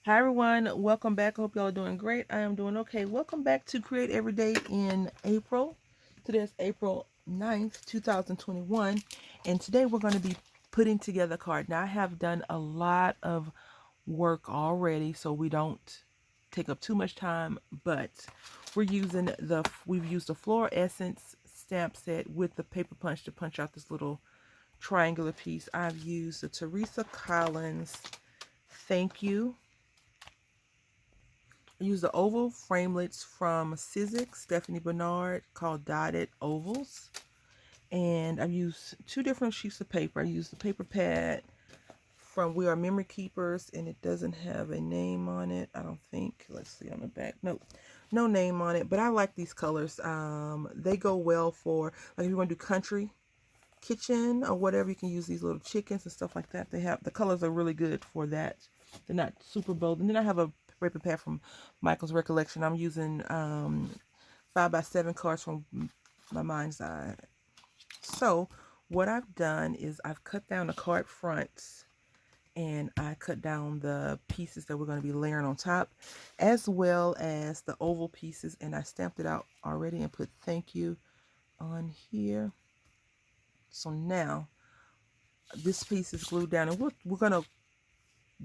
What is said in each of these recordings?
Hi everyone, welcome back. I hope y'all are doing great. I am doing okay. Welcome back to Create Every Day in April. Today is April 9th, 2021, and today we're going to be putting together a card. Now I have done a lot of work already, so we don't take up too much time, but we've used the fluorescence stamp set with the paper punch to punch out this little triangular piece. I've used the Teresa Collins Thank You. I use the oval framelits from Sizzix, Stephanie Bernard, called Dotted Ovals. And I've used two different sheets of paper. I used the paper pad from We Are Memory Keepers, and it doesn't have a name on it, I don't think. Let's see on the back. Nope, no name on it, but I like these colors. They go well for, like, if you want to do country kitchen or whatever, you can use these little chickens and stuff like that. The colors are really good for that. They're not super bold. And then I have a paper pad from Michael's Recollection. I'm using 5x7 cards from my mind's eye. So what I've done is I've cut down the card fronts, and I cut down the pieces that we're going to be layering on top, as well as the oval pieces, and I stamped it out already and put thank you on here. So now this piece is glued down, and we're going to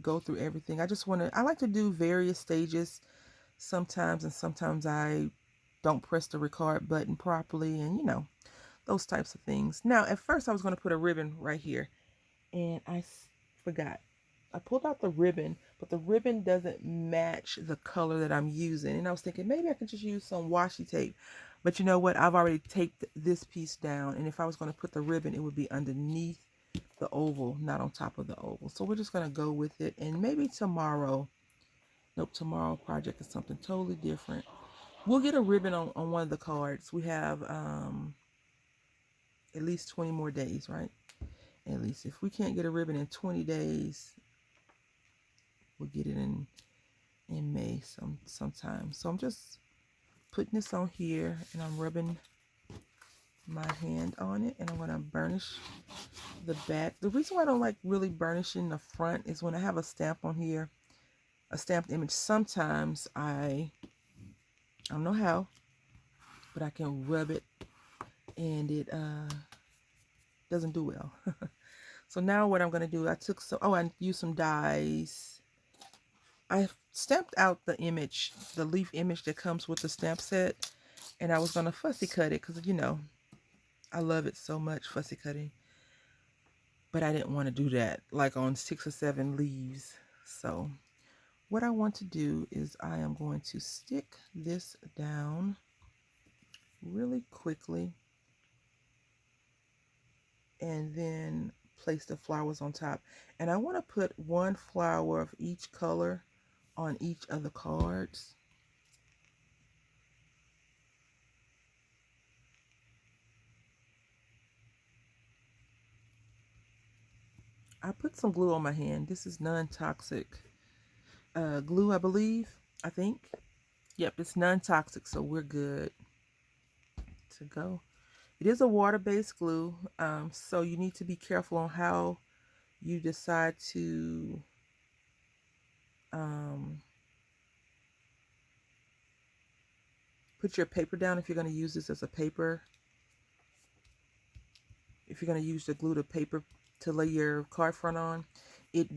go through everything. I like to do various stages sometimes, and sometimes I don't press the record button properly, and those types of things. Now, at first I was going to put a ribbon right here, and I forgot. I pulled out the ribbon, but the ribbon doesn't match the color that I'm using. And I was thinking maybe I could just use some washi tape. But you know what? I've already taped this piece down, and if I was going to put the ribbon, it would be underneath the oval, not on top of the oval. So we're just going to go with it, and maybe tomorrow, nope, tomorrow project is something totally different. We'll get a ribbon on one of the cards. We have at least 20 more days, right? At least if we can't get a ribbon in 20 days, we'll get it in May sometime. So I'm just putting this on here, and I'm rubbing my hand on it, and I'm going to burnish the back. The reason why I don't like really burnishing the front is when I have a stamp on here, a stamped image, sometimes I don't know how, but I can rub it and it doesn't do well. So now what I'm going to do, I used some dies. I stamped out the image, the leaf image that comes with the stamp set, and I was going to fussy cut it because, I love it so much, fussy cutting. But I didn't want to do that, like on 6 or 7 leaves. So what I want to do is I am going to stick this down really quickly, and then place the flowers on top. And I want to put one flower of each color on each of the cards. I put some glue on my hand. This is non-toxic glue, I believe. I think. Yep, it's non-toxic, so we're good to go. It is a water-based glue, so you need to be careful on how you decide to put your paper down if you're going to use this as a paper. If you're going to use the glue to paper to lay your card front on, it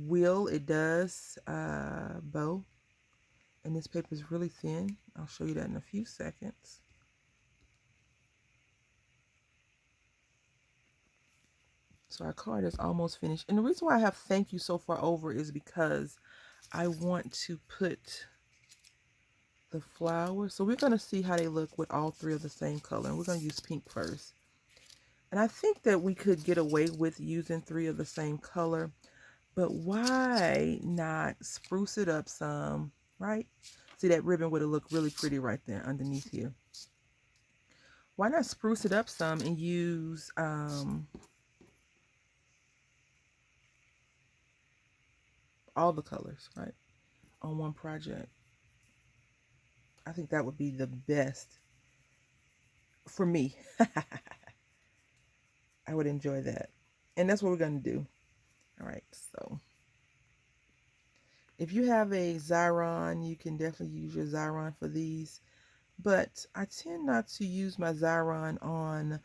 does bow. And this paper is really thin. I'll show you that in a few seconds. So our card is almost finished. And the reason why I have thank you so far over is because I want to put the flowers. So we're going to see how they look with all 3 of the same color. And we're going to use pink first. And I think that we could get away with using 3 of the same color. But why not spruce it up some, right? See, that ribbon would have looked really pretty right there underneath here. Why not spruce it up some and use all the colors, right, on one project? I think that would be the best for me. I would enjoy that. And that's what we're going to do. All right, so If you have a Xyron, you can definitely use your Xyron for these. But I tend not to use my Xyron on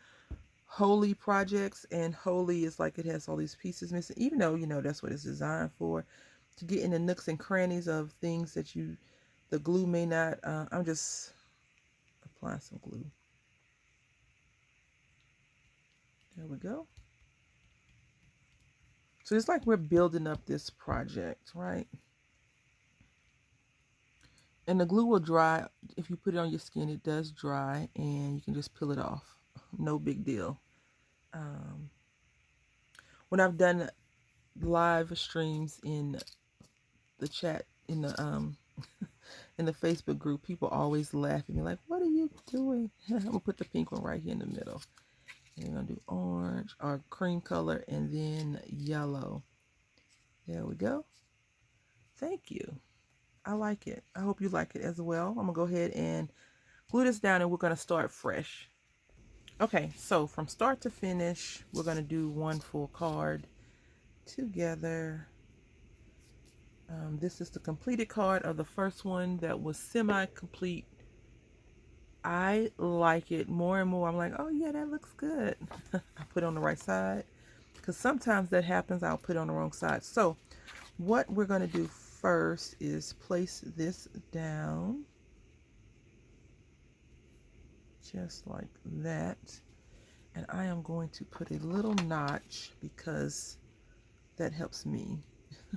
Holy projects, and Holy is like it has all these pieces missing, even though, that's what it's designed for, to get in the nooks and crannies of things that the glue may not. I'm just applying some glue. There we go. So it's like we're building up this project, right? And the glue will dry. If you put it on your skin, it does dry, and you can just peel it off. No big deal. When I've done live streams in the chat, in the in the Facebook group, people always laugh at me like, "What are you doing?" I'm gonna put the pink one right here in the middle. And we're gonna do orange or cream color and then yellow. There we go. Thank you. I like it. I hope you like it as well. I'm gonna go ahead and glue this down, and we're gonna start fresh. Okay, so from start to finish, we're gonna do one full card together. This is the completed card of the first one that was semi-complete. I like it more and more. I'm like, oh yeah, that looks good. I put it on the right side, because sometimes that happens. I'll put it on the wrong side. So what we're going to do first is place this down just like that. And I am going to put a little notch because that helps me.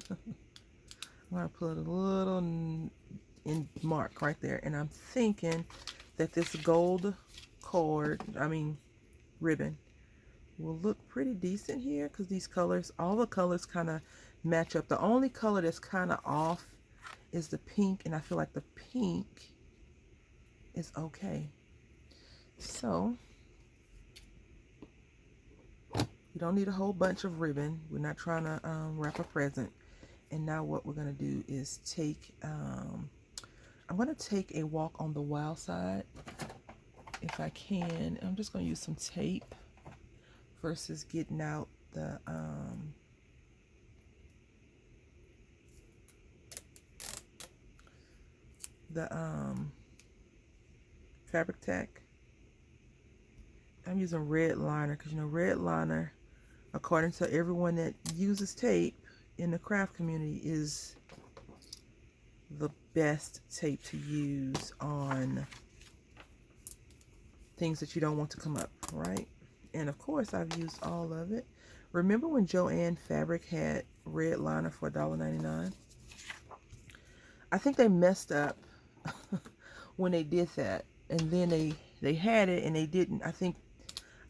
I'm going to put a little in mark right there. And I'm thinking that this gold ribbon will look pretty decent here, because these colors, all the colors kind of match up. The only color that's kind of off is the pink, and I feel like the pink is okay. So you don't need a whole bunch of ribbon. We're not trying to wrap a present. And now what we're going to do is take, I'm going to take a walk on the wild side if I can. I'm just going to use some tape versus getting out the fabric tack. I'm using red liner because, red liner, according to everyone that uses tape in the craft community, is the best tape to use on things that you don't want to come up, right? And of course, I've used all of it. Remember when Joann Fabric had red liner for $1.99? I think they messed up when they did that. And then they had it and they didn't.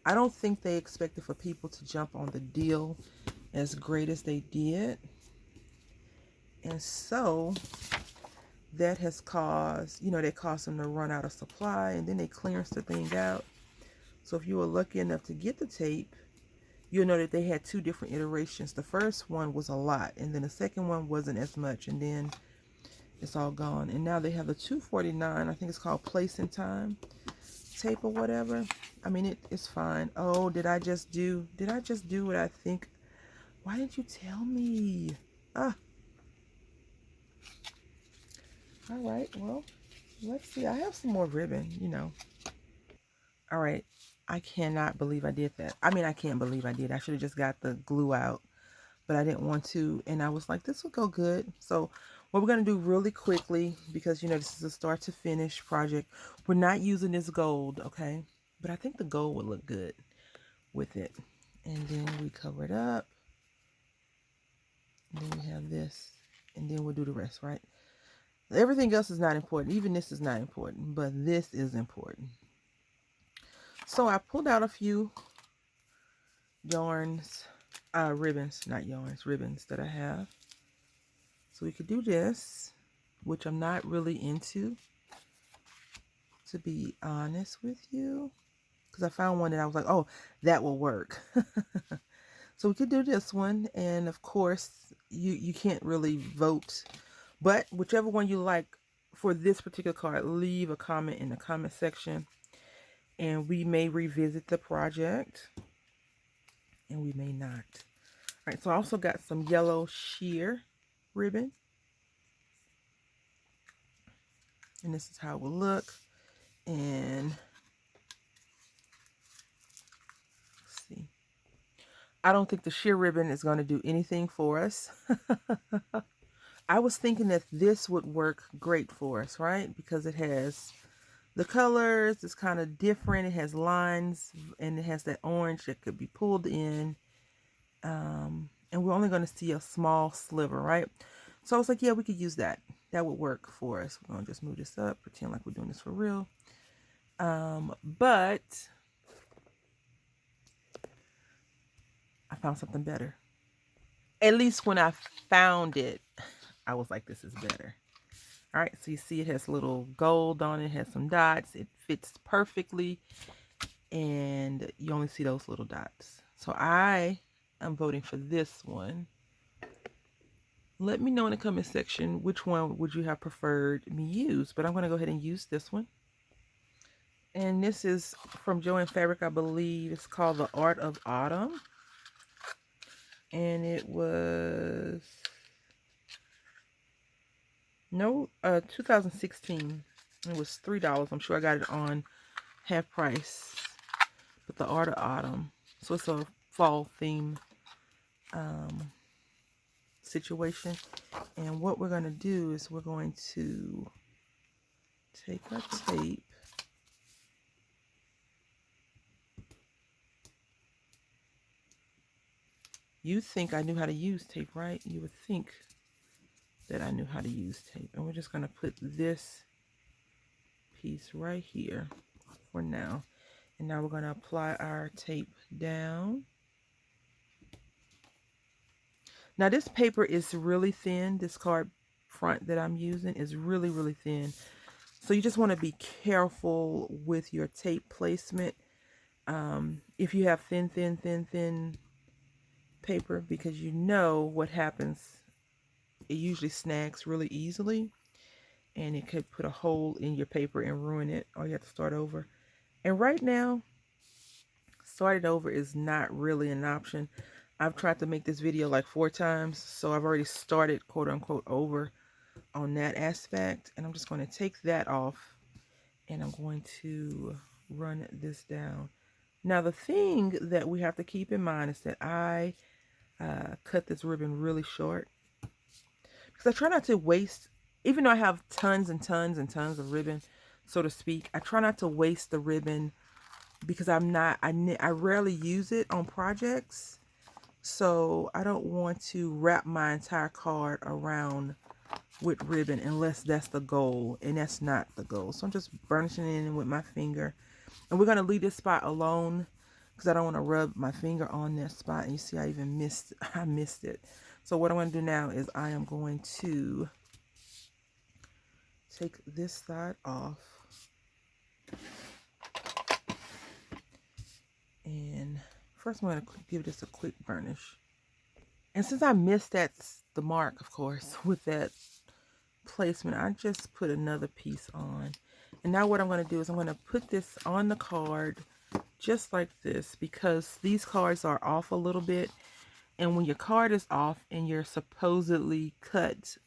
I don't think they expected for people to jump on the deal as great as they did. And so that has caused, they caused them to run out of supply, and then they clearanced the thing out. So if you were lucky enough to get the tape, you'll know that they had two different iterations. The first one was a lot, and then the second one wasn't as much, and then it's all gone. And now they have the $2.49, I think it's called Place and Time tape or whatever. I mean, it's fine. Oh, did I just do what I think? Why didn't you tell me? All right, well, let's see. I have some more ribbon, All right, I cannot believe I did that. I mean, I can't believe I did. I should have just got the glue out, but I didn't want to. And I was like, this will go good. So what we're going to do really quickly, because, this is a start to finish project. We're not using this gold, okay? But I think the gold would look good with it. And then we cover it up. And then we have this. And then we'll do the rest, right? Everything else is not important. Even this is not important. But this is important. So I pulled out a few ribbons that I have. So we could do this, which I'm not really into, to be honest with you, because I found one that I was like, oh, that will work. So we could do this one, and of course you can't really vote, but whichever one you like for this particular card, leave a comment in the comment section, and we may revisit the project and we may not. All right, so I also got some yellow sheer ribbon. And this is how it will look. And let's see. I don't think the sheer ribbon is going to do anything for us. I was thinking that this would work great for us, right? Because it has the colors, it's kind of different. It has lines and it has that orange that could be pulled in. And we're only going to see a small sliver, right? So I was like, yeah, we could use that. That would work for us. We're going to just move this up, pretend like we're doing this for real. But I found something better. At least when I found it, I was like, this is better. All right, so you see it has a little gold on it, has some dots. It fits perfectly, and you only see those little dots. So I am voting for this one. Let me know in the comment section which one would you have preferred me use, but I'm going to go ahead and use this one. And this is from Joann Fabric, I believe. It's called The Art of Autumn. And it was 2016. It was $3. I'm sure I got it on half price. But The Art of Autumn. So it's a fall theme situation. And what we're going to do is we're going to take our tape. You think I knew how to use tape, right? You would think that I knew how to use tape. And we're just going to put this piece right here for now. And now we're going to apply our tape down. Now this paper is really thin. This card front that I'm using is really, really thin. So you just want to be careful with your tape placement. If you have thin paper, because you know what happens. It usually snags really easily, and it could put a hole in your paper and ruin it, or you have to start over. And right now, starting over is not really an option. I've tried to make this video like 4 times, so I've already started quote unquote over on that aspect. And I'm just going to take that off, and I'm going to run this down. Now the thing that we have to keep in mind is that I cut this ribbon really short, because I try not to waste, even though I have tons and tons and tons of ribbon, so to speak, I try not to waste the ribbon, because I rarely use it on projects. So I don't want to wrap my entire card around with ribbon unless that's the goal, and that's not the goal. So I'm just burnishing it in with my finger. And we're going to leave this spot alone because I don't want to rub my finger on that spot. And you see I even missed it. So what I'm going to do now is I am going to take this side off. And first I'm going to give this a quick burnish. And since I missed the mark, of course, with that placement, I just put another piece on. And now what I'm going to do is I'm going to put this on the card just like this, because these cards are off a little bit. And when your card is off and you're supposedly cut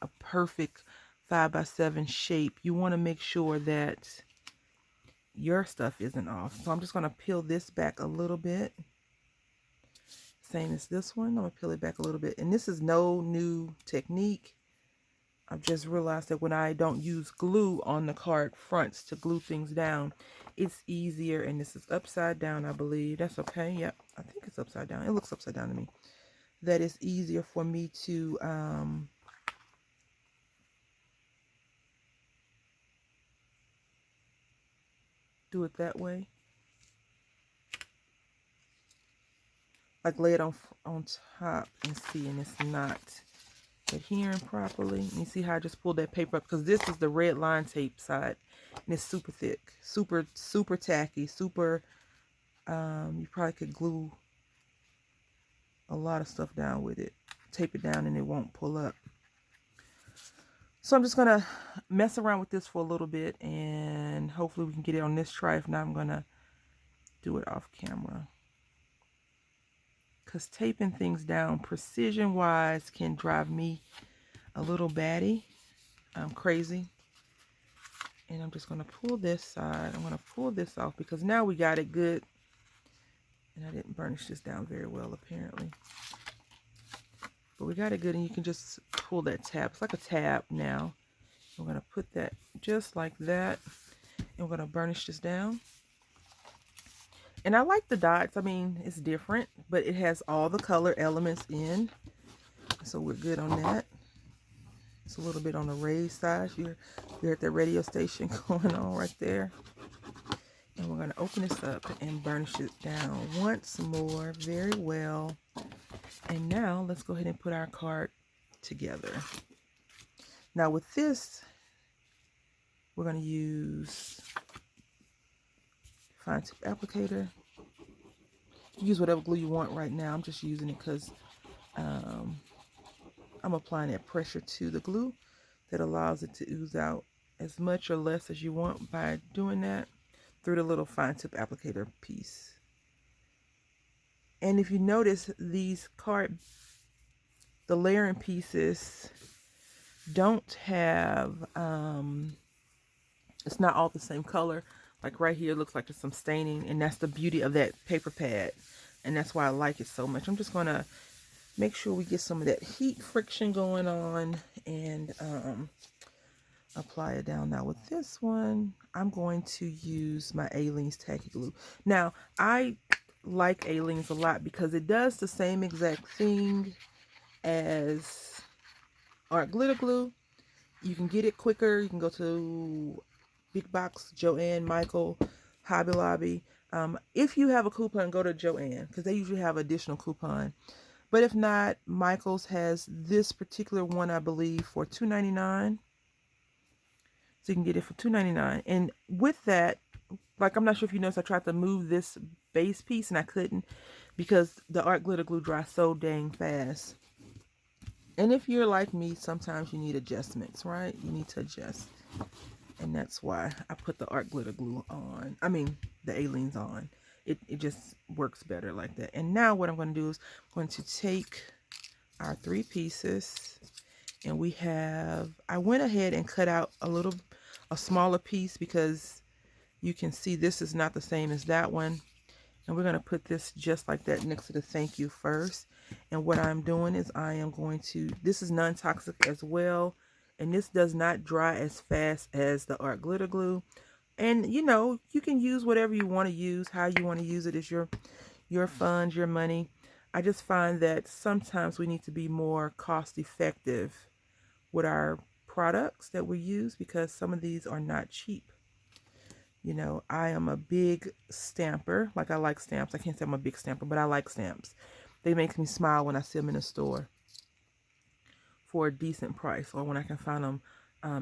a perfect 5x7 shape, you want to make sure that your stuff isn't off. So I'm just going to peel this back a little bit. Same as this one. I'm going to peel it back a little bit. And this is no new technique. I've just realized that when I don't use glue on the card fronts to glue things down, it's easier. And this is upside down, I believe. That's okay. Yep, I think it's upside down. It looks upside down to me. That is easier for me to do it that way. Like lay it on top and see, and it's not adhering properly. You see how I just pulled that paper up, because this is the red line tape side, and it's super thick, super tacky, super you probably could glue a lot of stuff down with it, tape it down, and it won't pull up. So I'm just gonna mess around with this for a little bit, and hopefully we can get it on this try. If not, I'm gonna do it off camera, because taping things down precision wise can drive me a little batty. I'm crazy. And I'm just going to pull this side. I'm going to pull this off because now we got it good. And I didn't burnish this down very well, apparently. But we got it good, and you can just pull that tab. It's like a tab now. We're going to put that just like that. And we're going to burnish this down. And I like the dots. I mean, it's different, but it has all the color elements in. So we're good on that. It's a little bit on the raised side. You're at the radio station going on right there. And we're going to open this up and burnish it down once more very well. And now let's go ahead and put our card together. Now with this, we're going to use fine tip applicator. Use whatever glue you want right now. I'm just using it because I'm applying that pressure to the glue that allows it to ooze out as much or less as you want by doing that through the little fine tip applicator piece. And if you notice, these the layering pieces don't have, it's not all the same color. Like right here, it looks like there's some staining, and that's the beauty of that paper pad. And that's why I like it so much. I'm just going to make sure we get some of that heat friction going on and apply it down. Now with this one, I'm going to use my Aleene's Tacky Glue. Now, I like Aleene's a lot because it does the same exact thing as art glitter glue. You can get it quicker. You can go to Big Box, Joann, Michael, Hobby Lobby. If you have a coupon, go to Joann because they usually have additional coupon. But if not, Michael's has this particular one, I believe, for $2.99. So you can get it for $2.99. And with that, like, I'm not sure if you noticed, I tried to move this base piece and I couldn't because the art glitter glue dries so dang fast. And if you're like me, sometimes you need adjustments, right? You need to adjust. And that's why I put the art glitter glue on. I mean, the Aleene's on. It just works better like that. And now what I'm going to do is I'm going to take our 3 pieces. And we have, I went ahead and cut out a smaller piece because you can see this is not the same as that one. And we're going to put this just like that next to the thank you first. And what I'm doing is I am going to, this is non-toxic as well. And this does not dry as fast as the art glitter glue. And, you know, you can use whatever you want to use. How you want to use it is your funds, your money. I just find that sometimes we need to be more cost effective with our products that we use because some of these are not cheap. You know, I am a big stamper. Like, I like stamps. I can't say I'm a big stamper, but I like stamps. They make me smile when I see them in the store for a decent price, or when I can find them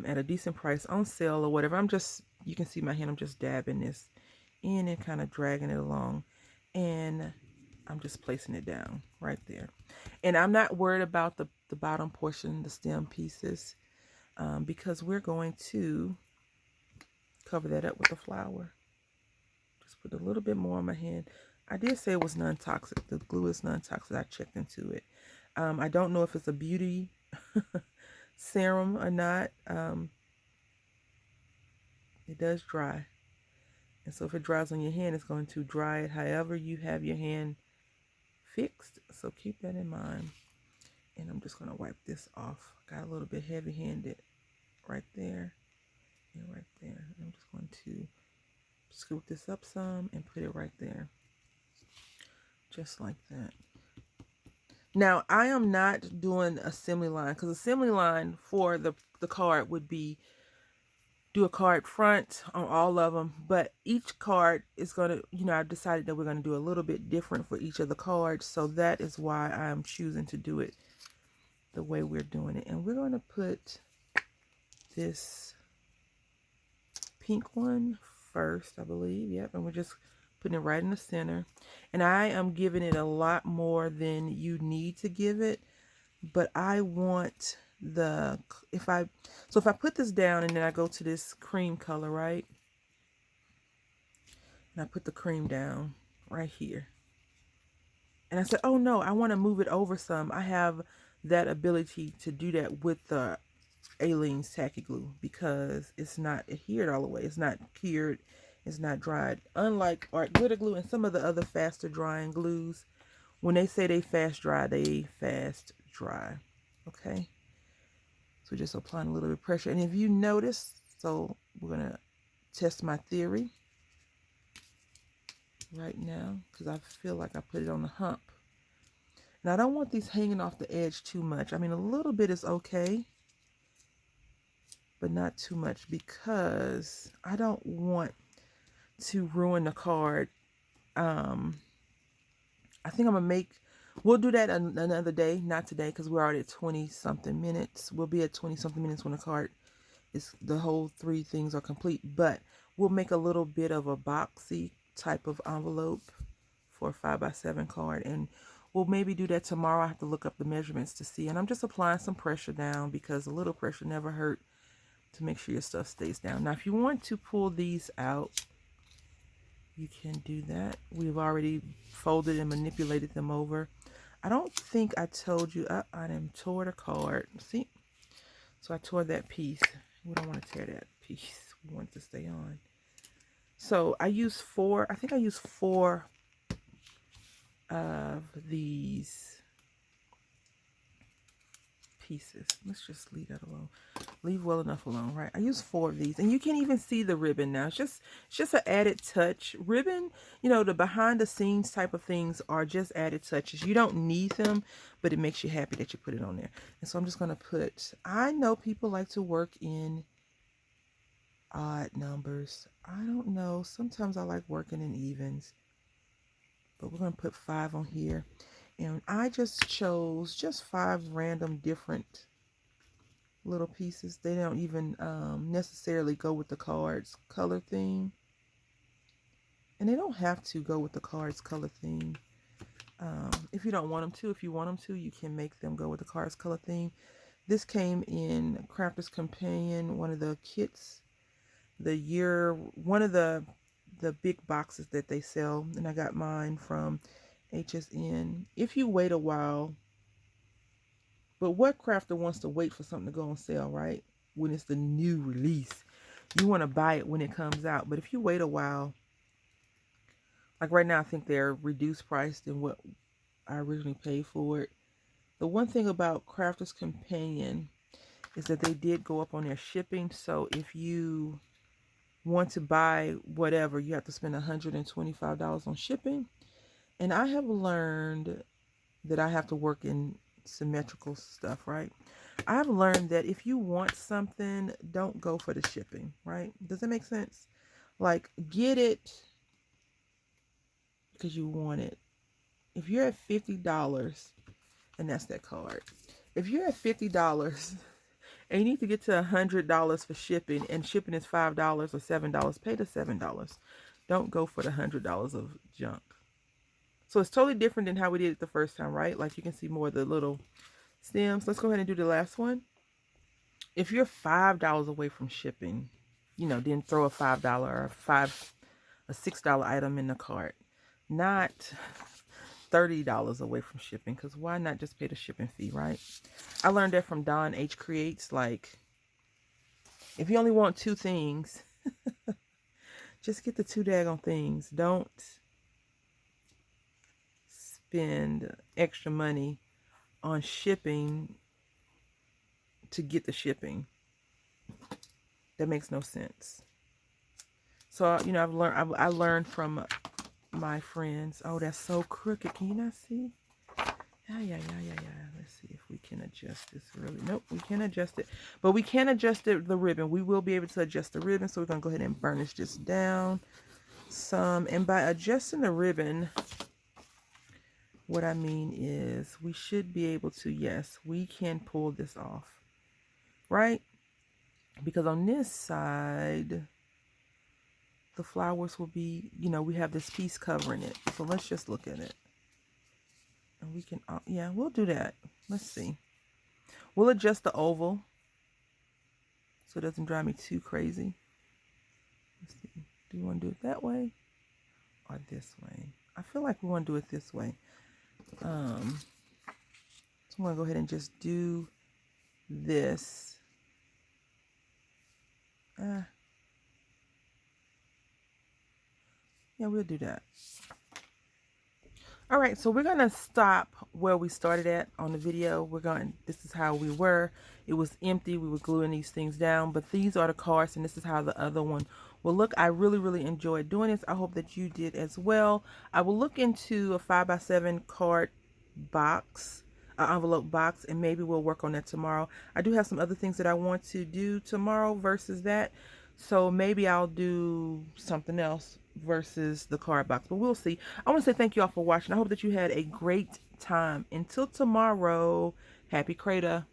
at a decent price on sale or whatever. You can see my hand, I'm just dabbing this in and kind of dragging it along. And I'm just placing it down right there. And I'm not worried about the bottom portion, the stem pieces, because we're going to cover that up with the flour. Just put a little bit more on my hand. I did say it was non-toxic. The glue is non-toxic. I checked into it. I don't know if it's a beauty serum or not. It does dry. And so if it dries on your hand, it's going to dry it however you have your hand fixed. So keep that in mind. And I'm just going to wipe this off. Got a little bit heavy-handed right there and right there. I'm just going to scoop this up some and put it right there. Just like that. Now, I am not doing assembly line because assembly line for the card would be do a card front on all of them, but each card is going to, you know, I've decided that we're going to do a little bit different for each of the cards. So that is why I'm choosing to do it the way we're doing it. And we're going to put this pink one first, I believe. Yep. And we're just putting it right in the center. And I am giving it a lot more than you need to give it. But I want if I put this down and then I go to this cream color, right? And I put the cream down right here. And I said, oh no, I want to move it over some. I have that ability to do that with the Aleene's tacky glue because it's not adhered all the way. It's not cured. It's not dried. Unlike art glitter glue and some of the other faster drying glues, when they say they fast dry, they fast dry. Okay. So just applying a little bit of pressure. And if you notice, so we're going to test my theory right now because I feel like I put it on the hump. Now I don't want these hanging off the edge too much. I mean, a little bit is okay, but not too much because I don't want to ruin the card. I think I'm gonna we'll do that another day, not today, because we're already at 20 something minutes. We'll be at 20 something minutes when the card is, the whole 3 things are complete, but we'll make a little bit of a boxy type of envelope for a 5x7 card, and we'll maybe do that tomorrow. I have to look up the measurements to see, and I'm just applying some pressure down because a little pressure never hurt to make sure your stuff stays down. Now, if you want to pull these out, you can do that. We've already folded and manipulated them over. I don't think I told you. I done tore the card. See? So I tore that piece. We don't want to tear that piece. We want it to stay on. So I use 4. I think I use 4 of these pieces. Let's just leave that alone. Leave well enough alone, right? I use 4 of these, and you can even see the ribbon now. It's just an added touch. Ribbon, you know, the behind the scenes type of things are just added touches. You don't need them, but it makes you happy that you put it on there. And so I'm just going to put, I know people like to work in odd numbers. I don't know. Sometimes I like working in evens, but we're going to put 5 on here. And I just chose just 5 random different little pieces. They don't even necessarily go with the card's color theme. And they don't have to go with the card's color theme. If you don't want them to, if you want them to, you can make them go with the card's color theme. This came in Crafter's Companion, one of the kits, one of the big boxes that they sell. And I got mine from HSN. If you wait a while, but what crafter wants to wait for something to go on sale, right? When it's the new release, you want to buy it when it comes out. But if you wait a while, like right now, I think they're reduced price than what I originally paid for it. The one thing about Crafter's Companion is that they did go up on their shipping. So if you want to buy whatever, you have to spend $125 on shipping. And I have learned that I have to work in symmetrical stuff, right? I've learned that if you want something, don't go for the shipping, right? Does that make sense? Like, get it because you want it. If you're at $50, and that's that card. If you're at $50 and you need to get to $100 for shipping, and shipping is $5 or $7, pay the $7. Don't go for the $100 of junk. So it's totally different than how we did it the first time, right? Like you can see more of the little stems. Let's go ahead and do the last one. If you're $5 away from shipping, you know, then throw a $5 or a $6 item in the cart. Not $30 away from shipping, because why not just pay the shipping fee, right? I learned that from Don H Creates. Like, if you only want 2 things, just get the 2 daggone things. Don't spend extra money on shipping to get the shipping. That makes no sense. So, you know, I learned from my friends. Oh, that's so crooked. Can you not see? Yeah. Let's see if we can adjust this really. Nope, we can't adjust it. But we can adjust the ribbon. We will be able to adjust the ribbon. So we're going to go ahead and burnish this down some. And by adjusting the ribbon, what I mean is we should be able to, yes, we can pull this off, right? Because on this side, the flowers will be, you know, we have this piece covering it. So let's just look at it. And we can, yeah, we'll do that. Let's see. We'll adjust the oval so it doesn't drive me too crazy. Let's see. Do you want to do it that way or this way? I feel like we want to do it this way. So I'm going to go ahead and just do this. Yeah, we'll do that. All right, so we're gonna stop where we started at on the video. This is how we were. It was empty. We were gluing these things down, but these are the cards, and this is how the other one will look. I really, really enjoyed doing this. I hope that you did as well. I will look into a 5x7 card box, envelope box, and maybe we'll work on that tomorrow. I do have some other things that I want to do tomorrow versus that. So maybe I'll do something else versus the card box, but we'll see. I want to say thank you all for watching. I hope that you had a great time. Until tomorrow, happy CREDA.